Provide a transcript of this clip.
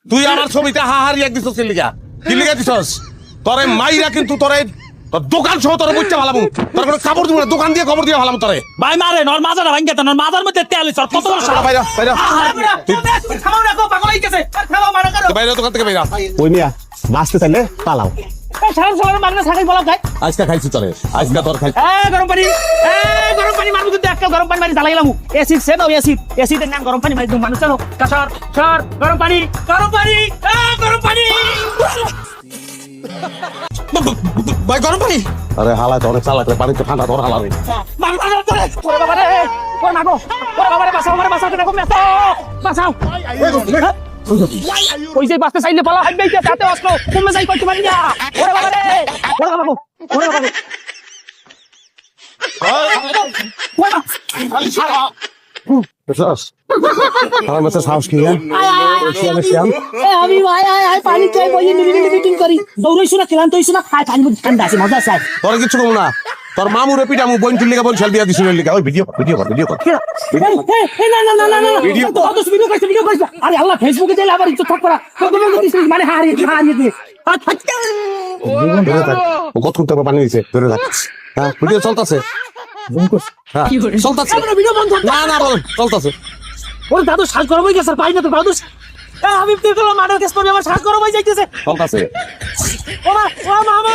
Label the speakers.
Speaker 1: তুই আমার ছবিতে হাহারি এক দিছস কি লিগা দিছস তোরে মাইরা কিন্তু তোরে তোর দোকান সহ তোরে বুঝতে ভালামু তোর কোনো কাপড় দিব না দোকান দিয়ে খবর দিয়ে ভালামু তোরে
Speaker 2: ভাই মারে নর মাজাটা ভাঙ্গে তা নর মাজার মধ্যে তেল সর কত বড় সারা
Speaker 1: বাইরা বাইরা
Speaker 2: থামাও না গো পাগল হই গেছে থামাও মারা করো
Speaker 1: বাইরা দোকান থেকে বাইরা
Speaker 3: ওই মিয়া বাঁচতে চাইলে পালাও।
Speaker 2: সারা সারা মারনা সাকাই বলা খাই
Speaker 1: আজকে খাইছি তোরে আজকে তোর খাই
Speaker 2: গরম পানি মারবো কিন্তু একটা গরম পানি মারি জ্বালাইলাম এসিড সে দাও এসিডের নাম গরম পানি মারি তুমি মানুষ জানো কাসার সর গরম পানি গরম পানি
Speaker 1: ভাই গরম পানি আরে হালা তো অনেক চালাক রে পানি তো ঠান্ডা তোর হালা রে
Speaker 2: ওরে বাবা রে ওরে মাগো ওরে বাবা রে বাঁচাও দেখো মেতো বাঁচাও ওই যে বাঁচতে চাইলে পালা হাইবে তাতে আসলো তুমি যাই করতে পারি না ওরে বাবা রে ওরে বাবা ওরে বাবা
Speaker 1: বুঝছস আমার মাথা সাহস কি
Speaker 2: আমি পানি চাই বই মিটিং করি দৌড়ই শুনা খেলাম তো শুনা খাই পানি ঠান্ডা আছে মজা আছে
Speaker 1: তোর কিছু কম না তোর মামুরে পিটামু বইন তুই লিগা বলছাল দিয়া দিছিল লিগা ওই ভিডিও কর
Speaker 2: না ভিডিও কইছ আরে আল্লাহ ফেসবুকে দিলে আবার ইজ্জত থাক করা মানে হারিয়ে দিয়ে
Speaker 1: ও কত করতে পানি দিছে ধরে রাখ হ্যাঁ ভিডিও চলতেছে হ্যাঁ চলতেছে
Speaker 2: ভিডিও বন্ধ
Speaker 1: না বল চলতেছে
Speaker 2: ওর দাদু শ্বাস গরম হয়ে গেছে পাই না তো দাদু আমি দেখলাম মার্ডার কেস করে আমার শ্বাস গরম হয়ে যাইতেছে
Speaker 1: চলতেছে
Speaker 2: ও মামা